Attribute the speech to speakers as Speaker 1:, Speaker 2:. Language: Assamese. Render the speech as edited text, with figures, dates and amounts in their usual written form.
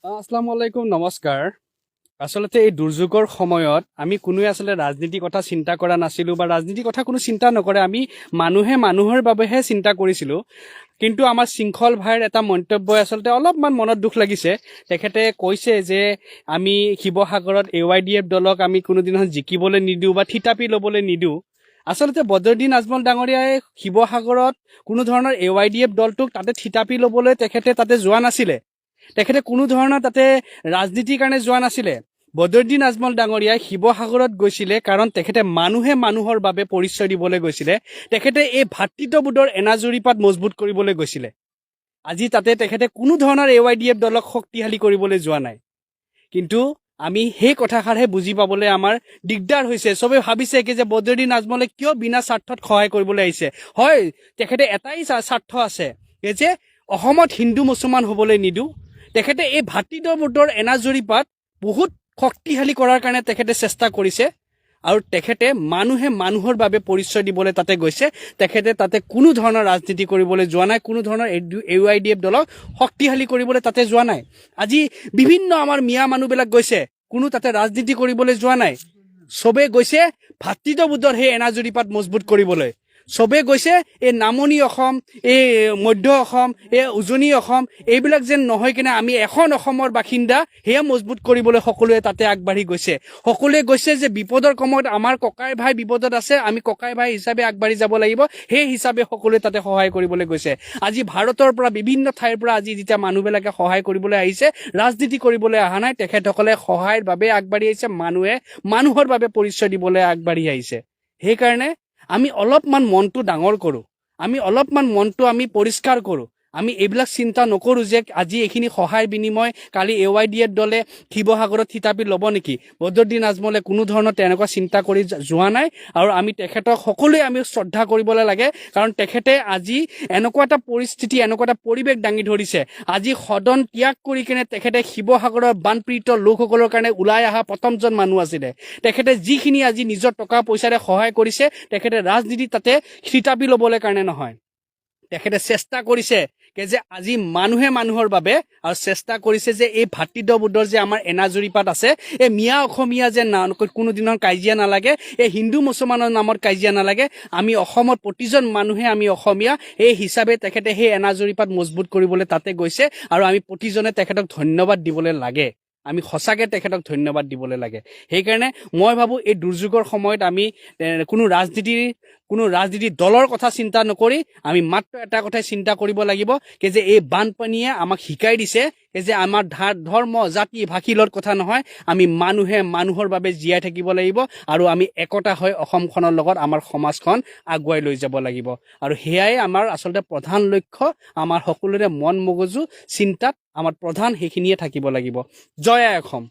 Speaker 1: আসসালামু আলাইকুম নমস্কাৰ আসলতে এই দুৰ্যোগৰ সময়ত আমি কোনোৱে আসলে ৰাজনীতিৰ কথা চিন্তা কৰা নাছিলো বা ৰাজনীতিৰ কথা কোনো চিন্তা নকৰে আমি মানুহে মানুহৰ বাবেহে চিন্তা কৰিছিলো কিন্তু আমাৰ শৃংখল ভাইৰ এটা মন্তব্যই আসলতে অলপমান মনত দুখ লাগিছে তেখেতে কৈছে যে আমি শিৱসাগৰত AYDF দলক আমি কোনোদিন জিকিবলৈ নিদিওঁ বা থিতাপি ল'বলৈ নিদিওঁ আসলতে বদৰুদ্দিন আজমল ডাঙৰীয়াই শিৱসাগৰত কোনো ধৰণৰ AYDF দলটোক তাতে থিতাপি ল'বলৈ তেখেতে তাতে যোৱা নাছিলে তেখেতে কোনো ধৰণৰ তাতে ৰাজনীতিৰ কাৰণে যোৱা নাছিলে বদৰুদ্দিন আজমল ডাঙৰীয়াই শিৱসাগৰত গৈছিলে কাৰণ তেখেতে মানুহে মানুহৰ বাবে পৰিচয় দিবলৈ গৈছিলে তেখেতে এই ভাতৃত্ববোধৰ এনাজৰীপাত মজবুত কৰিবলৈ গৈছিলে আজি তাতে তেখেতে কোনো ধৰণৰ AYDF দলক শক্তিশালী কৰিবলৈ যোৱা নাই কিন্তু আমি সেই কথাষাৰহে বুজি পাবলৈ আমাৰ দিগদাৰ হৈছে সবে ভাবিছে কি যে বদৰুদ্দিন আজমলে কিয় বিনা স্বাৰ্থত সহায় কৰিবলৈ আহিছে হয় তেখেতে এটাই স্বাৰ্থ আছে যে অসমত হিন্দু মুছলমান হ'বলৈ নিদু তেখেতে এই ভাতৃত্ববোধৰ এনাজৰীপাত বহুত শক্তিশালী কৰাৰ কাৰণে তেখেতে চেষ্টা কৰিছে আৰু তেখেতে মানুহে মানুহৰ বাবে পৰিচয় দিবলৈ তাতে গৈছে তেখেতে তাতে কোনো ধৰণৰ ৰাজনীতি কৰিবলৈ যোৱা নাই কোনো ধৰণৰ AYDF দলক শক্তিশালী কৰিবলৈ তাতে যোৱা নাই আজি বিভিন্ন আমাৰ মিয়া মানুহবিলাক গৈছে কোনো তাতে ৰাজনীতি কৰিবলৈ যোৱা নাই সবে গৈছে ভাতৃত্ববোধৰ সেই এনাজৰীপাত মজবুত কৰিবলৈ সবে গৈছে এই নামনি অসম এই মধ্য অসম এই উজনি অসম এইবিলাক যেন নহয় কিনে আমি এখন অসমৰ বাসিন্দা হেয়া মজবুত কৰিবলৈ সকলোৱে তাতে আগবাঢ়ি গৈছে সকলোৱে গৈছে যে বিপদৰ সময়ত আমাৰ ককাই ভাই বিপদত আছে আমি ককাই ভাই হিচাপে আগবাঢ়ি যাব লাগিব সেই হিচাপে সকলোৱে তাতে সহায় কৰিবলৈ গৈছে আজি ভাৰতৰ পৰা বিভিন্ন ঠাইৰ পৰা আজি যেতিয়া মানুহবিলাকে সহায় কৰিবলৈ আহিছে ৰাজনীতি কৰিবলৈ অহা নাই তেখেতসকলে সহায়ৰ বাবে আগবাঢ়ি আহিছে মানুহে মানুহৰ বাবে পৰিচয় দিবলৈ আগবাঢ়ি আহিছে সেইকাৰণে আমি অলপমান মনটো ডাঙৰ কৰোঁ আমি অলপমান মনটো আমি পৰিষ্কাৰ কৰোঁ আমি এইবিলাক চিন্তা নকৰোঁ যে আজি এইখিনি সহায় বিনিময় কালি AYDF দলে শিৱসাগৰত থিতাপি ল'ব নেকি বদৰুদ্দিন আজমলে কোনো ধৰণৰ তেনেকুৱা চিন্তা কৰি যোৱা নাই আৰু আমি তেখেতক সকলোৱে আমি শ্ৰদ্ধা কৰিবলৈ লাগে কাৰণ তেখেতে আজি এনেকুৱা এটা পৰিস্থিতি এনেকুৱা এটা পৰিৱেশ দাঙি ধৰিছে আজি সদন ত্যাগ কৰি কিনে তেখেতে শিৱসাগৰৰ বানপীড়িত লোকসকলৰ কাৰণে ওলাই অহা প্ৰথমজন মানুহ আছিলে তেখেতে যিখিনি আজি নিজৰ টকা পইচাৰে সহায় কৰিছে তেখেতে ৰাজনীতি তাতে থিতাপি ল'বলৈ কাৰণে নহয় তেখেতে চেষ্টা কৰিছে যে আজি মানুহে মানুহৰ বাবে আৰু চেষ্টা কৰিছে যে এই ভাতৃত্ববোধৰ যে আমাৰ এনাজৰীপাত আছে এই মিয়া অসমীয়া যে কোনো দিনৰ কাজিয়া নালাগে এই হিন্দু মুছলমানৰ নামত কাজিয়া নালাগে আমি অসমৰ প্ৰতিজন মানুহে আমি অসমীয়া এই হিচাপে তেখেতে সেই এনাজৰীপাত মজবুত কৰিবলৈ তাতে গৈছে আৰু আমি প্ৰতিজনে তেখেতক ধন্যবাদ দিবলৈ লাগে আমি সঁচাকৈ তেখেতক ধন্যবাদ দিবলৈ লাগে সেইকাৰণে মই ভাবোঁ এই দুৰ্যোগৰ সময়ত আমি কোনো ৰাজনীতি দলৰ কথা চিন্তা নকৰি আমি মাত্ৰ এটা কথাই চিন্তা কৰিব লাগিব যে এই বানপানীয়ে আমাক শিকাই দিছে যে আমাৰ ধৰ্ম জাতি ভাষিলৰ কথা নহয় আমি মানুহে মানুহৰ বাবে জীয়াই থাকিব লাগিব আৰু আমি একতা হৈ অসমখনৰ লগত আমাৰ সমাজখন আগুৱাই লৈ যাব লাগিব আৰু সেয়াই আমাৰ আচলতে প্ৰধান লক্ষ্য আমাৰ সকলোৰে মন মগজু চিন্তাত আমাৰ প্ৰধান সেইখিনিয়ে থাকিব লাগিব জয় আই অসম